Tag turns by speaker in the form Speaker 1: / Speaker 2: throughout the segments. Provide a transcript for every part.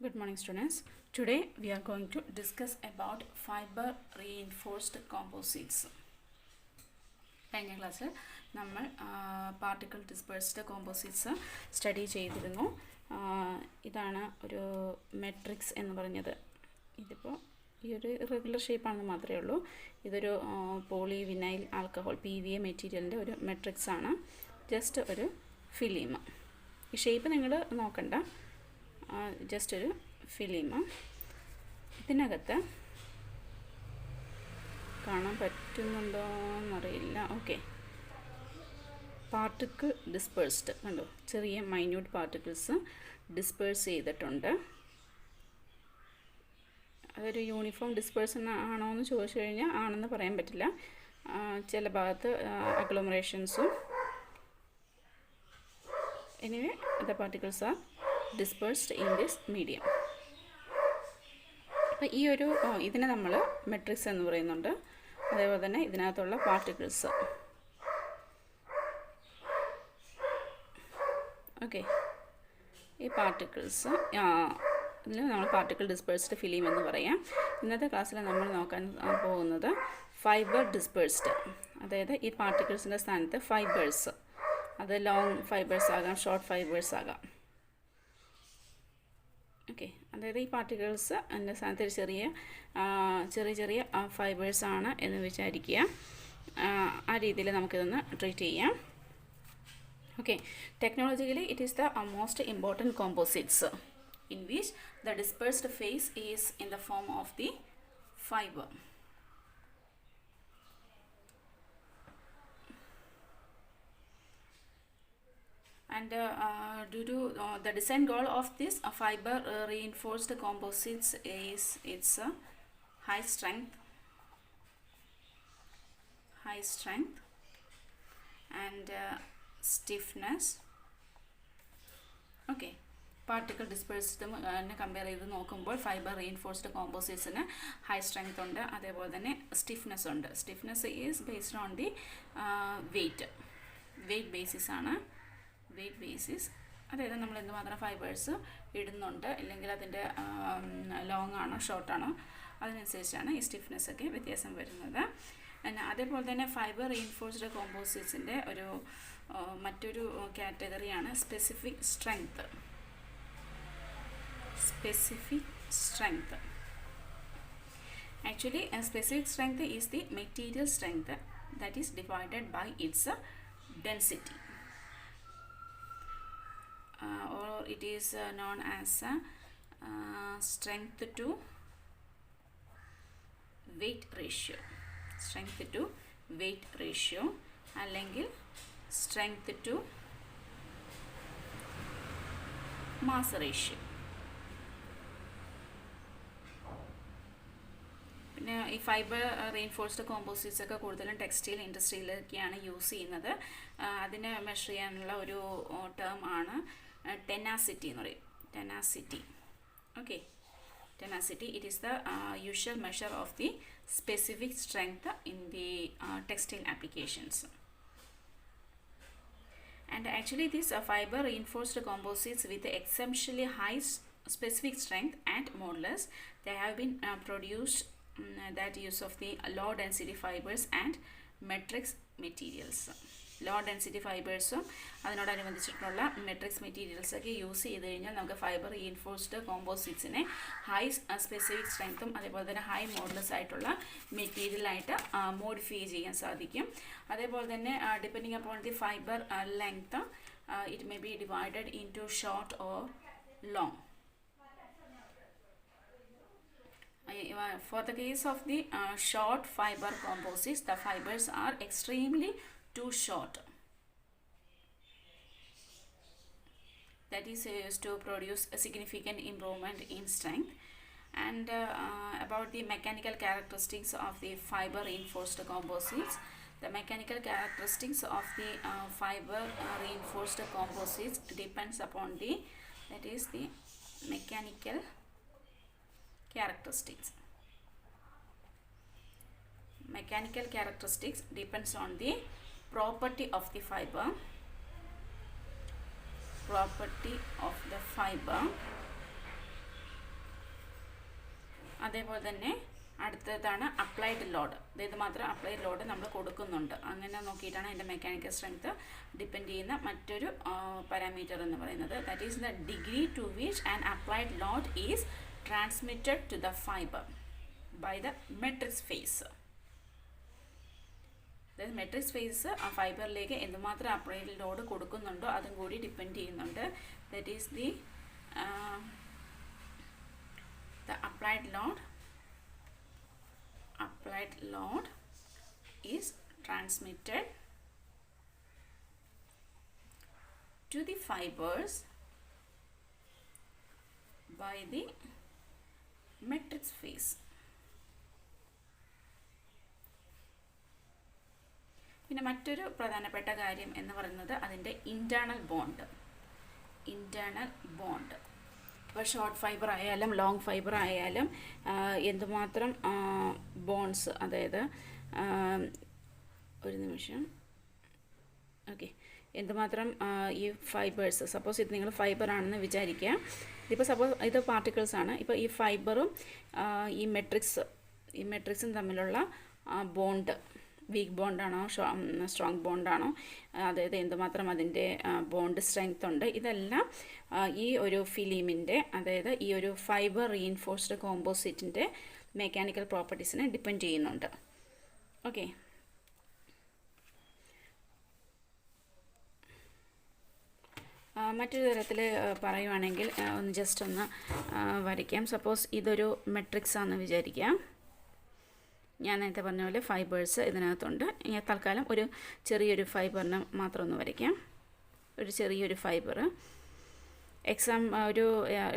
Speaker 1: Good morning, students. Today we are going to discuss about fiber reinforced composites. കഴിഞ്ഞ ക്ലാസ്സിൽ നമ്മൾ particle dispersed composites study ചെയ്തിരുന്നു. ഇതാണ് ഒരു മെട്രിക്സ് എന്ന് പറഞ്ഞത്. ഇതിപ്പോൾ ഈ ഒരു ഇറഗുലർ ഷേപ്പാണെന്ന് മാത്രമേ ഉള്ളൂ. ഇതൊരു പോളി വിനൈൽ ആൽക്കഹോൾ PVA മെറ്റീരിയലിൻ്റെ ഒരു മെട്രിക്സ് ആണ്. ജസ്റ്റ് ഒരു ഫിലിം. ഈ ഷേപ്പ് നിങ്ങൾ നോക്കണ്ട, ജസ്റ്റ് ഒരു ഫിലിം. ഇതിനകത്ത് കാണാൻ പറ്റുന്നുണ്ടോ എന്നറിയില്ല. ഓക്കെ, പാർട്ടിക്കിൾ ഡിസ്പേഴ്സ്ഡ് കണ്ടോ, ചെറിയ മൈന്യൂട്ട് പാർട്ടിക്കിൾസ് ഡിസ്പേഴ്സ് ചെയ്തിട്ടുണ്ട്. അതൊരു യൂണിഫോം ഡിസ്പേഴ്സൺ ആണോ എന്ന് ചോദിച്ചു കഴിഞ്ഞാൽ ആണെന്ന് പറയാൻ പറ്റില്ല. ചില ഭാഗത്ത് അഗ്ലോമറേഷൻസും. Anyway the particles are dispersed in this medium. അപ്പോൾ ഈ ഒരു ഇതിനെ നമ്മൾ മെട്രിക്സ് എന്ന് പറയുന്നുണ്ട്. അതേപോലെ തന്നെ ഇതിനകത്തുള്ള പാർട്ടിക്കിൾസ്. ഓക്കെ, ഈ പാർട്ടിക്കിൾസ് ഇതിൽ നമ്മൾ പാർട്ടിക്കിൾ ഡിസ്പേഴ്സ്ഡ് ഫിലിം എന്ന് പറയാം. ഇന്നത്തെ ക്ലാസ്സിൽ നമ്മൾ നോക്കാൻ പോകുന്നത് ഫൈബർ ഡിസ്പേഴ്സ്ഡ്, അതായത് ഈ പാർട്ടിക്കിൾസിൻ്റെ സ്ഥാനത്ത് ഫൈബേഴ്സ്, അത് ലോങ് ഫൈബേഴ്സ് ആകാം, ഷോർട്ട് ഫൈബേഴ്സ് ആകാം. ഓക്കെ, അതായത് ഈ പാർട്ടിക്കിൾസ് അതിൻ്റെ സ്ഥാനത്ത് ചെറിയ ഫൈബേഴ്സാണ് എന്ന് വിചാരിക്കുക. ആ രീതിയിൽ നമുക്കിതൊന്ന് ട്രീറ്റ് ചെയ്യാം. Okay, technologically it is the most important composites in which the dispersed face is in the form of the fibre. And due to the design goal of this fiber reinforced composites is its high strength and stiffness. Okay, particle dispersed compare ചെയ്ത് നോക്കുമ്പോൾ fibre reinforced കോമ്പോസിറ്റ്സിന് high strength ഉണ്ട്, അതേപോലെ തന്നെ stiffness ഉണ്ട്. Stiffness is based on the weight basis ആണ്. Weight basis, അതായത് നമ്മൾ എന്തുമാത്രം ഫൈബേഴ്സ് ഇടുന്നുണ്ട്, ഇല്ലെങ്കിൽ അതിൻ്റെ ലോങ് ആണോ ഷോർട്ടാണോ അതിനനുസരിച്ചാണ് ഈ സ്റ്റിഫ്നെസ് ഒക്കെ വ്യത്യാസം വരുന്നത്. അതേപോലെ തന്നെ ഫൈബർ റീഇൻഫോഴ്സ്ഡ് കോമ്പോസിറ്റ്സിൻ്റെ മറ്റൊരു കാറ്റഗറിയാണ് specific strength. Actually, specific strength is the material strength that is divided by its density. Or it is known as strength to weight ratio അല്ലെങ്കിൽ strength to mass ratio. പിന്നെ ഈ ഫൈബർ റീഇൻഫോഴ്സ്ഡ് കോമ്പോസിറ്റ്സ് ഒക്കെ കൂടുതലും textile ഇൻഡസ്ട്രിയിലൊക്കെയാണ് use ചെയ്യുന്നത്. അതിനെ measure ചെയ്യാനുള്ള ഒരു term ആണ് ടെനാസിറ്റി എന്ന് പറയും. Okay, tenacity it is the usual measure of the specific strength in the textile applications. And actually these fiber reinforced composites with exceptionally high specific strength and modulus, they have been produced that use of the low density fibers and matrix materials. Low density ഫൈബേഴ്സും അതിനോടനുബന്ധിച്ചിട്ടുള്ള matrix materials ഒക്കെ use ചെയ്ത് കഴിഞ്ഞാൽ നമുക്ക് fibre reinforced കോമ്പോസിറ്റ്സിനെ high specific സ്ട്രെങ്ത്തും അതേപോലെ തന്നെ ഹൈ മോഡുലസ് ആയിട്ടുള്ള മെറ്റീരിയലായിട്ട് മോഡിഫൈ ചെയ്യാൻ സാധിക്കും. അതേപോലെ തന്നെ depending upon the fibre length it may be divided into short or long. For the case of the short fiber composites, the fibers are extremely too short. That is used to produce a significant improvement in strength. And about the mechanical characteristics of the fiber reinforced composites, the mechanical characteristics of the fiber reinforced composites depends upon the, that is the mechanical characteristics. Mechanical characteristics depends on the property of the fiber property of the fiber അതേപോലെ തന്നെ അടുത്തതാണ് applied load. ഇത് മാത്രം applied load നമ്മൾ കൊടുക്കുന്നുണ്ട്. അങ്ങനെ നോക്കിയിട്ടാണ് അതിൻ്റെ മെക്കാനിക്കൽ സ്ട്രെങ്ത് ഡിപ്പെൻഡ് ചെയ്യുന്ന മറ്റൊരു പാരാമീറ്റർ എന്ന് പറയുന്നത്. That is the degree to which an applied load is transmitted to the fibre by the matrix phase. അതായത് മെട്രിക്സ് ഫേസ് ആ ഫൈബറിലേക്ക് എന്തുമാത്രം അപ്ലൈഡ് ലോഡ് കൊടുക്കുന്നുണ്ടോ അതും കൂടി ഡിപ്പെൻഡ് ചെയ്യുന്നുണ്ട്. That is the applied load is transmitted to the fibers by the matrix phase. പിന്നെ മറ്റൊരു പ്രധാനപ്പെട്ട കാര്യം എന്ന് പറയുന്നത് അതിൻ്റെ ഇൻറ്റേർണൽ ബോണ്ട്. ഇപ്പോൾ ഷോർട്ട് ഫൈബർ ആയാലും ലോങ് ഫൈബർ ആയാലും എന്തുമാത്രം ബോൺസ്, അതായത് ഒരു നിമിഷം, ഓക്കെ, എന്തുമാത്രം ഈ ഫൈബേഴ്സ്, സപ്പോസ് ഇത് നിങ്ങൾ ഫൈബർ ആണെന്ന് വിചാരിക്കുക. ഇപ്പോൾ സപ്പോസ് ഇത് പാർട്ടിക്കിൾസ് ആണ്. ഇപ്പോൾ ഈ ഫൈബറും ഈ മെട്രിക്സും തമ്മിലുള്ള ബോണ്ട് വീക്ക് ബോണ്ടാണോ സ്ട്രോങ് ബോണ്ടാണോ, അതായത് എന്തുമാത്രം അതിൻ്റെ ബോണ്ട് സ്ട്രെങ്ത് ഉണ്ട്, ഇതെല്ലാം ഈ ഒരു ഫിലിമിൻ്റെ, അതായത് ഈ ഒരു ഫൈബർ റീഇൻഫോഴ്സ്ഡ് കോമ്പോസിറ്റിൻ്റെ മെക്കാനിക്കൽ പ്രോപ്പർട്ടീസിനെ ഡിപ്പെൻഡ് ചെയ്യുന്നുണ്ട്. ഓക്കെ, മറ്റൊരു തരത്തിൽ പറയുവാണെങ്കിൽ ജസ്റ്റ് ഒന്ന് വരയ്ക്കാം. സപ്പോസ് ഇതൊരു മെട്രിക്സ് ആണെന്ന് വിചാരിക്കാം. ഞാൻ നേരത്തെ പറഞ്ഞ പോലെ ഫൈബേഴ്സ് ഇതിനകത്തുണ്ട്. ഞാൻ തൽക്കാലം ഒരു ചെറിയൊരു ഫൈബറിന് മാത്രം ഒന്ന് വരയ്ക്കാം. ഒരു ചെറിയൊരു ഫൈബർ ഒരു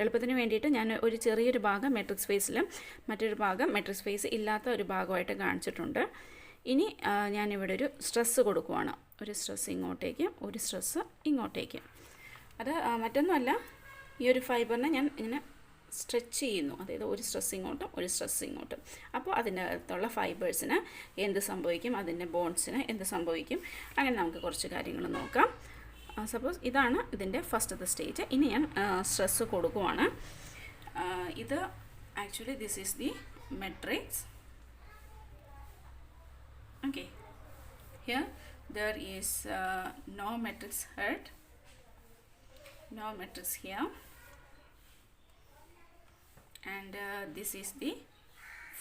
Speaker 1: എളുപ്പത്തിന് വേണ്ടിയിട്ട് ഞാൻ ഒരു ചെറിയൊരു ഭാഗം മെട്രിക്സ് ഫേസിലും മറ്റൊരു ഭാഗം മെട്രിക്സ് ഫേസ് ഇല്ലാത്ത ഒരു ഭാഗമായിട്ട് കാണിച്ചിട്ടുണ്ട്. ഇനി ഞാനിവിടെ ഒരു സ്ട്രെസ്സ് കൊടുക്കുവാണ്. ഒരു സ്ട്രെസ് ഇങ്ങോട്ടേക്ക്, ഒരു സ്ട്രെസ്സ് ഇങ്ങോട്ടേക്ക്. അത് മറ്റൊന്നുമല്ല, ഈ ഒരു ഫൈബറിനെ ഞാൻ ഇങ്ങനെ സ്ട്രെച്ച് ചെയ്യുന്നു. അതായത് ഒരു സ്ട്രെസ് ഇങ്ങോട്ടും ഒരു സ്ട്രെസ് ഇങ്ങോട്ടും. അപ്പോൾ അതിൻ്റെ അകത്തുള്ള ഫൈബേഴ്സിന് എന്ത് സംഭവിക്കും, അതിൻ്റെ ബോൺസിന് എന്ത് സംഭവിക്കും, അങ്ങനെ നമുക്ക് കുറച്ച് കാര്യങ്ങൾ നോക്കാം. സപ്പോസ് ഇതാണ് ഇതിൻ്റെ ഫസ്റ്റത്തെ സ്റ്റേജ്. ഇനി ഞാൻ സ്ട്രെസ് കൊടുക്കുവാണ്. ഇത് actually this is the matrix. Okay, here there is no matrix head, no matrix here, and this is the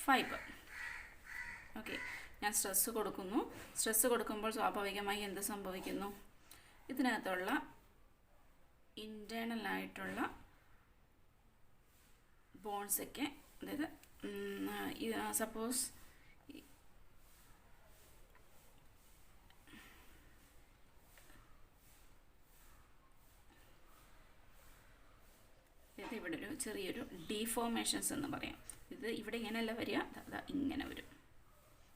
Speaker 1: fiber. Okay, ഞാൻ സ്ട്രെസ് കൊടുക്കുന്നു. സ്ട്രെസ് കൊടുക്കുമ്പോൾ സ്വാഭാവികമായി എന്ത് സംഭവിക്കുന്നു, ഇതിനകത്തുള്ള ഇൻറ്റേർണൽ ആയിട്ടുള്ള ബോൺസൊക്കെ, അതായത് സപ്പോസ് ഇവിടെ ഒരു ചെറിയൊരു ഡീഫോർമേഷൻസ് എന്ന് പറയാം. ഇത് ഇവിടെ ഇങ്ങനെയല്ല വരിക, ഇങ്ങനെ വരും.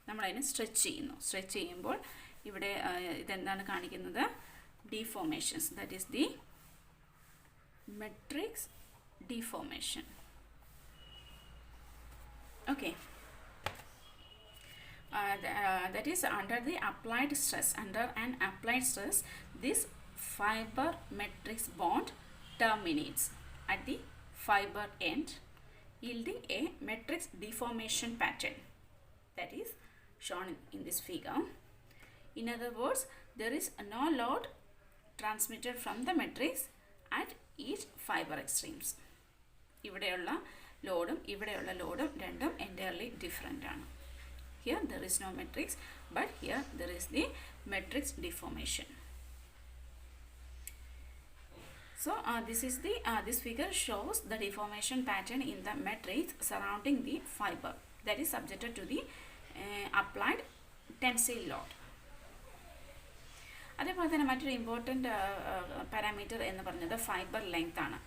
Speaker 1: നമ്മളതിനെ സ്ട്രെച്ച് ചെയ്യുന്നു. സ്ട്രെച്ച് ചെയ്യുമ്പോൾ ഇവിടെ ഇതെന്താണ് കാണിക്കുന്നത്, deformations. That is the matrix deformation. Okay, that is under the applied stress. Under an applied stress, this fiber matrix bond terminates at the fiber end, yielding a matrix deformation pattern that is shown in this figure. In other words, there is no load transmitted from the matrix at each fiber extremes. ഇവിടെയുള്ള ലോഡും ഇവിടെയുള്ള ലോഡും രണ്ടും entirely different ആണ്. Here there is no matrix, but here there is the matrix deformation. So this figure shows the deformation pattern in the matrix surrounding the fiber that is subjected to the applied tensile load. അതേപോലെ തന്നെ മറ്റൊരു important parameter എന്ന് പറയുന്നത് fibre length ആണ്.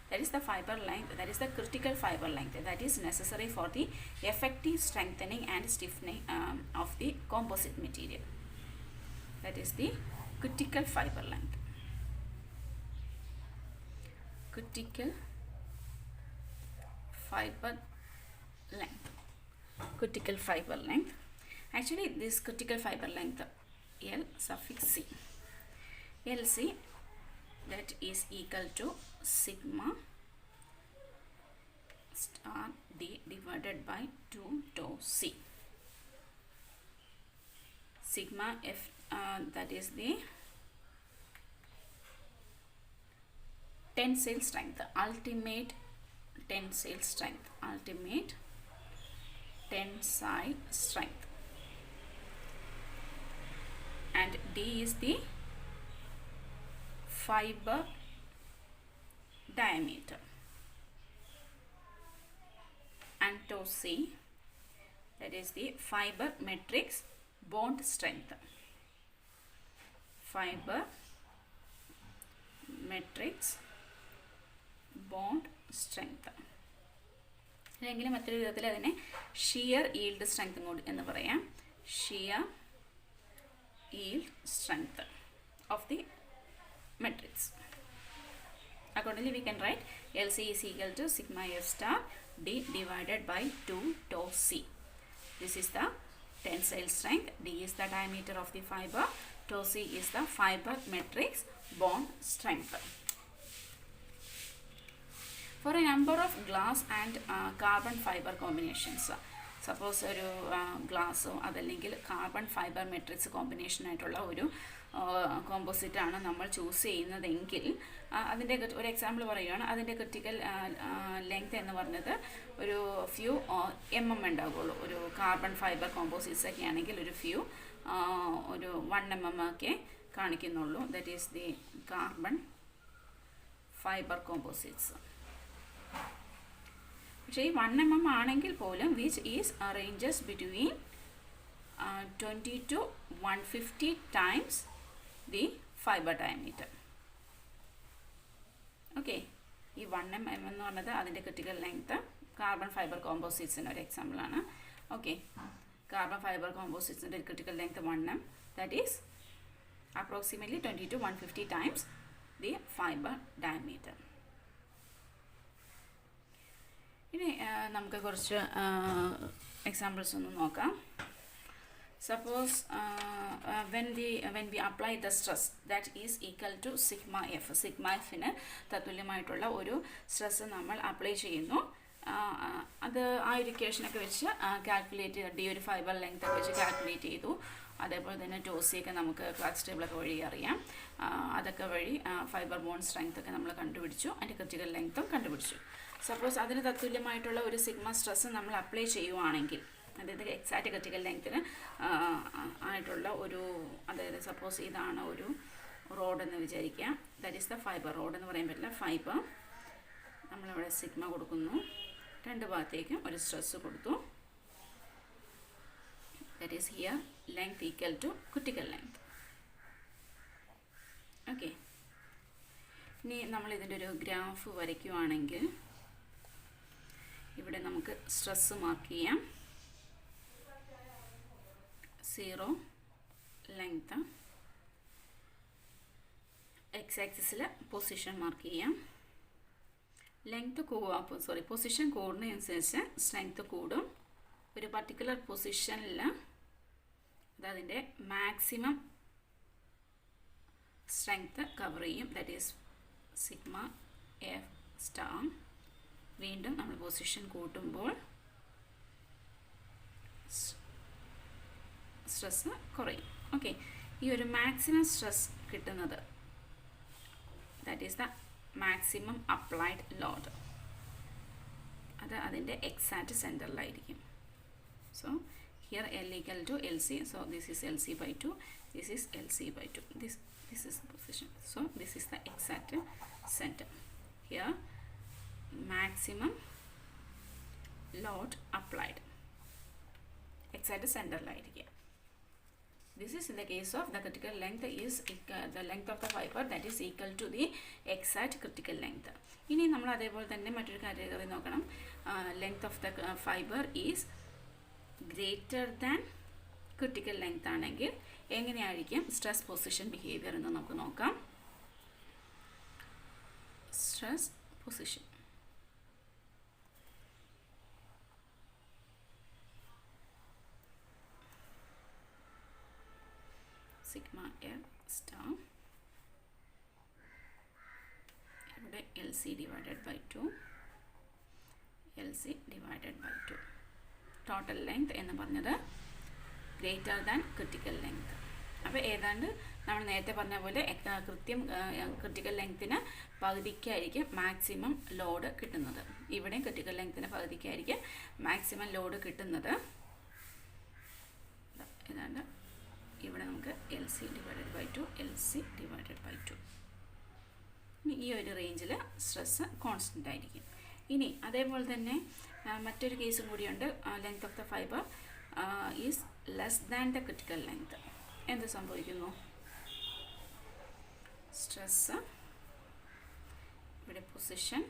Speaker 1: That is the fiber length, that is the critical fiber length that is necessary for the effective strengthening and stiffening of the composite material. That is the critical fiber length. Critical fiber length. Critical fiber length. Actually, this critical fiber length, L suffix C. LC, that is equal to sigma star D divided divided by 2 tau c. Sigma f, that is the tensile strength, ultimate tensile strength, ultimate tensile strength, and d is the fiber diameter, and tau c, that is the fiber matrix bond strength, fiber matrix bond strength. അല്ലെങ്കിൽ മറ്റൊരു വിധത്തിൽ അതിനെ shear yield strength എന്ന് പറയാം. Shear yield strength of the matrix. Accordingly, we can write LC is equal to sigma f star d divided by 2 tau c. This is the tensile strength, d is the diameter of the fiber, tau c is the fiber matrix bond strength. For a number of glass and carbon fiber combinations, suppose ഒരു ഗ്ലാസ്സോ അതല്ലെങ്കിൽ carbon fibre matrix combination ആയിട്ടുള്ള ഒരു കോമ്പോസിറ്റാണ് നമ്മൾ choose ചെയ്യുന്നതെങ്കിൽ അതിൻ്റെ ഒരു example പറയുകയാണ്. അതിൻ്റെ ക്രിട്ടിക്കൽ ലെങ്ത് എന്ന് പറഞ്ഞത് ഒരു ഫ്യൂ ഉണ്ടാവുകയുള്ളൂ. ഒരു കാർബൺ ഫൈബർ കോമ്പോസിറ്റ്സ് ഒക്കെ ആണെങ്കിൽ ഒരു ഫ്യൂ ഒരു 1 mm ഒക്കെ കാണിക്കുന്നുള്ളൂ. That is the carbon fibre composites. പക്ഷേ ഈ 1 mm ആണെങ്കിൽ പോലും which is ranges between 20 to 150 times the fiber diameter. Okay, ഈ 1 mm എന്ന് പറഞ്ഞത് അതിൻ്റെ ക്രിട്ടിക്കൽ ലെങ്ത് കാർബൺ ഫൈബർ കോമ്പോസിറ്റ്സിന് ഒരു എക്സാമ്പിളാണ്. ഓക്കെ, കാർബൺ ഫൈബർ കോമ്പോസിറ്റ്സിൻ്റെ critical length 1 mm, that is approximately 20 to 150 times the fiber diameter. ഇനി നമുക്ക് കുറച്ച് എക്സാമ്പിൾസ് ഒന്ന് നോക്കാം. Suppose when we apply the stress that is equal to sigma f, sigma fന് തത്തുല്യമായിട്ടുള്ള ഒരു സ്ട്രെസ് നമ്മൾ അപ്ലൈ ചെയ്യുന്നു. അത് ആ ഒരു ഇക്വേഷനൊക്കെ വെച്ച് കാൽക്കുലേറ്റ് ചെയ്ത് ഒരു ഫൈബർ ലെങ്ത് ഒക്കെ വെച്ച് കാൽക്കുലേറ്റ് ചെയ്തു. അതേപോലെ തന്നെ ടോസിയൊക്കെ നമുക്ക് ക്ലാസ് ടേബിളൊക്കെ വഴി അറിയാം. അതൊക്കെ വഴി ഫൈബർ ബോണ്ട് സ്ട്രെങ്ത് ഒക്കെ നമ്മൾ കണ്ടുപിടിച്ചു, അതിൻ്റെ ക്രിട്ടിക്കൽ ലെങ്ത്തും കണ്ടുപിടിച്ചു. സപ്പോസ് അതിന് തത്തുല്യമായിട്ടുള്ള ഒരു സിഗ്മ സ്ട്രെസ് നമ്മൾ അപ്ലൈ ചെയ്യുവാണെങ്കിൽ, അതായത് എക്സാക്റ്റ് ക്രിട്ടിക്കൽ ലെങ്ത്തിന് ആയിട്ടുള്ള ഒരു, അതായത് സപ്പോസ് ഇതാണ് ഒരു റോഡെന്ന് വിചാരിക്കുക. That is the fibre. Road എന്ന് പറയാൻ പറ്റില്ല, ഫൈബർ. നമ്മളവിടെ സിഗ്മ കൊടുക്കുന്നു, രണ്ട് ഭാഗത്തേക്കും ഒരു സ്ട്രെസ് കൊടുത്തു. That is here length equal to critical length. Okay, ഇനി നമ്മൾ ഇതിൻ്റെ ഒരു ഗ്രാഫ് വരയ്ക്കുവാണെങ്കിൽ ഇവിടെ നമുക്ക് സ്ട്രെസ് മാർക്ക് ചെയ്യാം. 0 ലെങ്ത്, എക്സ് ആക്സിസിൽ പൊസിഷൻ മാർക്ക് ചെയ്യാം. ലെങ്ത് പൊസിഷൻ കൂടുന്നതനുസരിച്ച് സ്ട്രെങ്ത് കൂടും. ഒരു പർട്ടിക്കുലർ പൊസിഷനിൽ അതതിൻ്റെ മാക്സിമം സ്ട്രെങ്ത് കവർ ചെയ്യും. That is sigma F star. വീണ്ടും നമ്മൾ പൊസിഷൻ കൂട്ടുമ്പോൾ സ്ട്രെസ് കുറയും. ഓക്കെ, ഈ ഒരു മാക്സിമം സ്ട്രെസ് കിട്ടുന്നത്, that is the maximum applied load, അത് അതിൻ്റെ എക്സാക്റ്റ് സെൻറ്ററിലായിരിക്കും. So here L equal to LC, so this is LC by 2, this is LC by 2, this is the position. So this is the exact center. Here maximum load applied, exact center ലായിരിക്കും. This is in the case of the critical length is the length of the fiber that is equal to the exact critical length. ഇനി നമ്മൾ അതേപോലെ തന്നെ മറ്റൊരു category നോക്കണം. Length of the fibre is greater than critical length ആണെങ്കിൽ എങ്ങനെയായിരിക്കും stress position behaviour എന്ന് നമുക്ക് നോക്കാം. Stress position, sigma F star, ഇവിടെ LC divided by 2, LC divided by 2. Total length എന്ന് പറഞ്ഞത് greater than critical length. അപ്പോൾ ഏതാണ്ട് നമ്മൾ നേരത്തെ പറഞ്ഞ പോലെ കൃത്യം ക്രിട്ടിക്കൽ ലെങ്ത്തിന് പകുതിക്കായിരിക്കും മാക്സിമം ലോഡ് കിട്ടുന്നത്. ഇവിടെയും ക്രിട്ടിക്കൽ ലെങ്ത്തിന് പകുതിക്കായിരിക്കും മാക്സിമം ലോഡ് കിട്ടുന്നത്. ഏതാണ്ട് ഇവിടെ നമുക്ക് LC divided by 2, LC divided by 2. ഇനി ഈ ഒരു റേഞ്ചിൽ സ്ട്രെസ് കോൺസ്റ്റൻ്റ് ആയിരിക്കും. ഇനി അതേപോലെ തന്നെ മറ്റൊരു കേസും കൂടിയുണ്ട്. Length of the fibre is less than the critical length. എന്ത് സംഭവിക്കുന്നു? സ്ട്രെസ് ഇവിടെ പൊസിഷൻ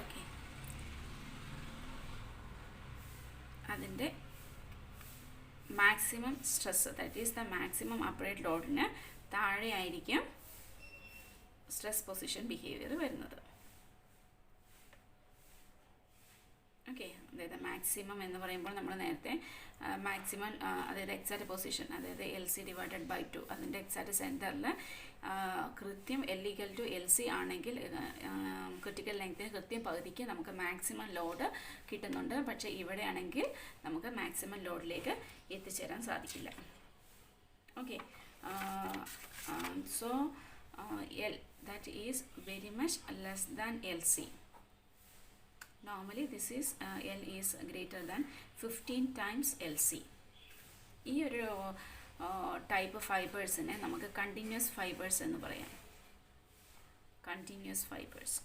Speaker 1: ഓക്കെ, അതിൻ്റെ maximum stress, that is the maximum applied ലോഡിന് താഴെയായിരിക്കും സ്ട്രെസ് പൊസിഷൻ ബിഹേവിയർ വരുന്നത്. ഓക്കെ, അതായത് മാക്സിമം എന്ന് പറയുമ്പോൾ നമ്മൾ നേരത്തെ മാക്സിമം അതായത് എക്സാക്റ്റ് പൊസിഷൻ, അതായത് LC divided by 2, അതിൻ്റെ എക്സാക്റ്റ് സെൻറ്ററിൽ കൃത്യം L=LC ആണെങ്കിൽ ക്രിട്ടിക്കൽ ലെങ്ത്തിന് കൃത്യം പകുതിക്ക് നമുക്ക് മാക്സിമം ലോഡ് കിട്ടുന്നുണ്ട്. പക്ഷേ ഇവിടെയാണെങ്കിൽ നമുക്ക് മാക്സിമം ലോഡിലേക്ക് എത്തിച്ചേരാൻ സാധിക്കില്ല. Okay, so L that is very much less than LC. Normally this is L is greater than 15 times LC. ഈ ഒരു ടൈപ്പ് ഫൈബേഴ്സിനെ നമുക്ക് കണ്ടിന്യൂസ് ഫൈബേഴ്സ് എന്ന് പറയാം. Continuous fibres.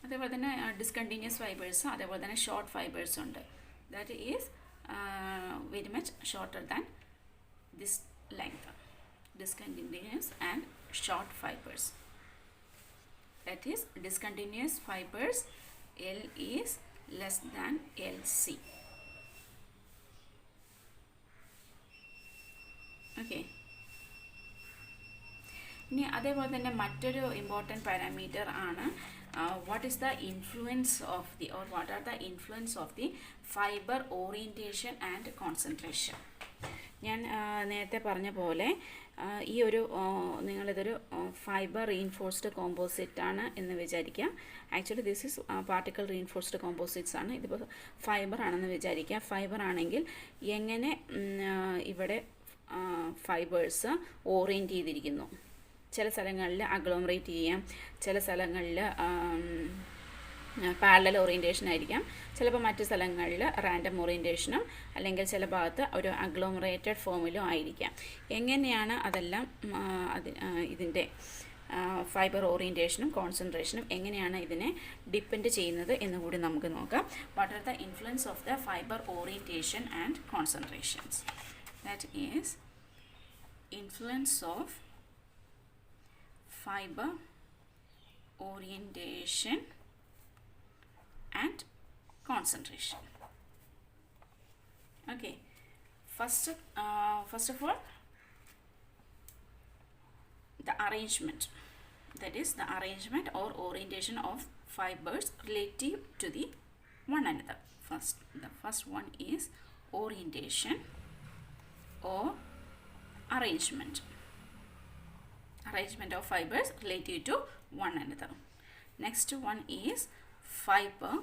Speaker 1: അതേപോലെ തന്നെ ഡിസ്കണ്ടിന്യൂസ് ഫൈബേഴ്സ്, അതേപോലെ തന്നെ ഷോർട്ട് ഫൈബേഴ്സ് ഉണ്ട്. That is very much shorter than this length. Discontinuous and short fibers. That is discontinuous fibers, L is less than LC. Okay. ഇനി അതേപോലെ തന്നെ മറ്റൊരു ഇമ്പോർട്ടൻറ്റ് പാരാമീറ്റർ ആണ് what is the influence of the or what are the influence of the fiber orientation and concentration. ഞാൻ നേരത്തെ പറഞ്ഞ പോലെ ഈ ഒരു നിങ്ങളിതൊരു ഫൈബർ റീഇൻഫോഴ്സ്ഡ് കോമ്പോസിറ്റ് ആണ് എന്ന് വിചാരിക്കുക. Actually this is particle reinforced composites ആണ്. ഇതിപ്പോൾ ഫൈബർ ആണെന്ന് വിചാരിക്കുക. ഫൈബർ ആണെങ്കിൽ എങ്ങനെ ഇവിടെ ഫൈബേഴ്സ് ഓറിയൻറ്റ് ചെയ്തിരിക്കുന്നു. ചില സ്ഥലങ്ങളിൽ അഗ്ലോമറേറ്റ് ചെയ്യാം, ചില സ്ഥലങ്ങളിൽ പാരലൽ ഓറിയൻറ്റേഷൻ ആയിരിക്കാം, ചിലപ്പോൾ മറ്റു സ്ഥലങ്ങളിൽ റാൻഡം ഓറിയൻറ്റേഷനും അല്ലെങ്കിൽ ചില ഭാഗത്ത് ഒരു അഗ്ലോമറേറ്റഡ് ഫോമിലും ആയിരിക്കാം. എങ്ങനെയാണ് അതെല്ലാം ഇതിൻ്റെ ഫൈബർ ഓറിയൻറ്റേഷനും കോൺസെൻട്രേഷനും എങ്ങനെയാണ് ഇതിനെ ഡിപ്പെൻഡ് ചെയ്യുന്നത് എന്ന് കൂടി നമുക്ക് നോക്കാം. What are the influence of the fibre orientation and concentrations? That is influence of fiber orientation and concentration. Okay, first of all, the arrangement, that is the arrangement or orientation of fibers relative to the one another. The first one is orientation or arrangement of fibers relative to one another. Next one is fiber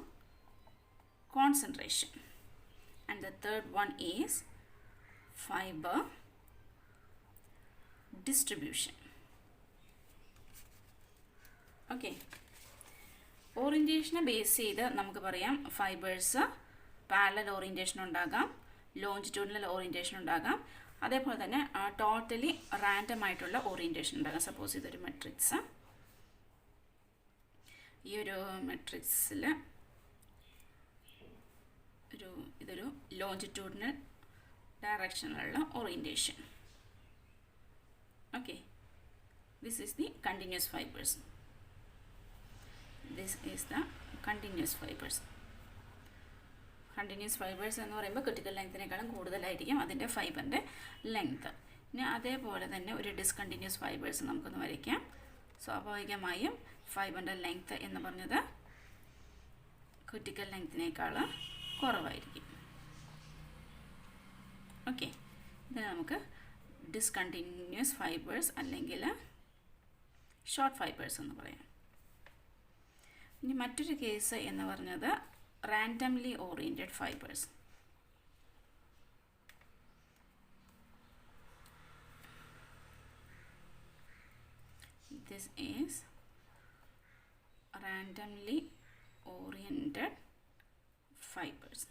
Speaker 1: concentration, and the third one is fiber distribution. Okay, ഓറിയൻറ്റേഷനെ base ചെയ്ത് നമുക്ക് പറയാം fibres parallel orientation ഉണ്ടാകാം, longitudinal orientation ഉണ്ടാകാം, അതേപോലെ തന്നെ totally random ആയിട്ടുള്ള orientation ഉണ്ടാകാം. സപ്പോസ് ഇതൊരു മെട്രിക്സ്, ഈ ഒരു മെട്രിക്സിൽ ഇതൊരു ലോഞ്ചിറ്റ്യൂഡിനൽ ഡയറക്ഷനിലുള്ള ഓറിയൻറ്റേഷൻ. Okay, this is the continuous fibres. This is the continuous fibres. Continuous fibres എന്ന് പറയുമ്പോൾ ക്രിട്ടിക്കൽ ലെങ്ത്തിനേക്കാളും കൂടുതലായിരിക്കും അതിൻ്റെ ഫൈബറിൻ്റെ ലെങ്ത്ത്. ഇനി അതേപോലെ തന്നെ ഒരു ഡിസ്കണ്ടിന്യൂസ് ഫൈബേഴ്സ് നമുക്കൊന്ന് വരയ്ക്കാം. സ്വാഭാവികമായും ഫൈബറിൻ്റെ ലെങ്ത്ത് എന്ന് പറഞ്ഞത് ക്രിട്ടിക്കൽ ലെങ്ത്തിനേക്കാൾ കുറവായിരിക്കും. ഓക്കെ, ഇതിന് നമുക്ക് ഡിസ്കണ്ടിന്യൂസ് ഫൈബേഴ്സ് അല്ലെങ്കിൽ ഷോർട്ട് ഫൈബേഴ്സ് എന്ന് പറയാം. ഇനി മറ്റൊരു കേസ് എന്ന് പറഞ്ഞത് randomly oriented fibres. This is randomly oriented fibers.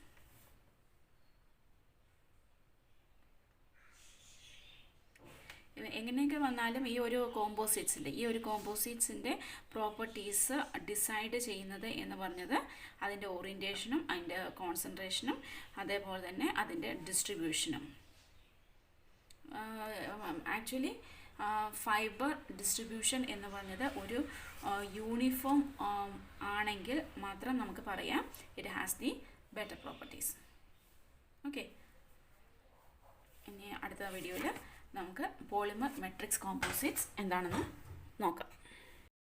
Speaker 1: എങ്ങനെയൊക്കെ വന്നാലും ഈ ഒരു കോമ്പോസിറ്റ്സിൻ്റെ പ്രോപ്പർട്ടീസ് ഡിസൈഡ് ചെയ്യുന്നത് എന്ന് പറഞ്ഞത് അതിൻ്റെ ഓറിയൻറ്റേഷനും അതിൻ്റെ കോൺസെൻട്രേഷനും അതേപോലെ തന്നെ അതിൻ്റെ ഡിസ്ട്രിബ്യൂഷനും. ആക്ച്വലി ഫൈബർ ഡിസ്ട്രിബ്യൂഷൻ എന്ന് പറഞ്ഞത് ഒരു യൂണിഫോം ആണെങ്കിൽ മാത്രം നമുക്ക് പറയാം it has the better properties. Okay, ഇനി അടുത്ത വീഡിയോയിൽ നമുക്ക് പോളിമർ മെട്രിക്സ് കോമ്പോസിറ്റ്സ് എന്താണെന്ന് നോക്കാം.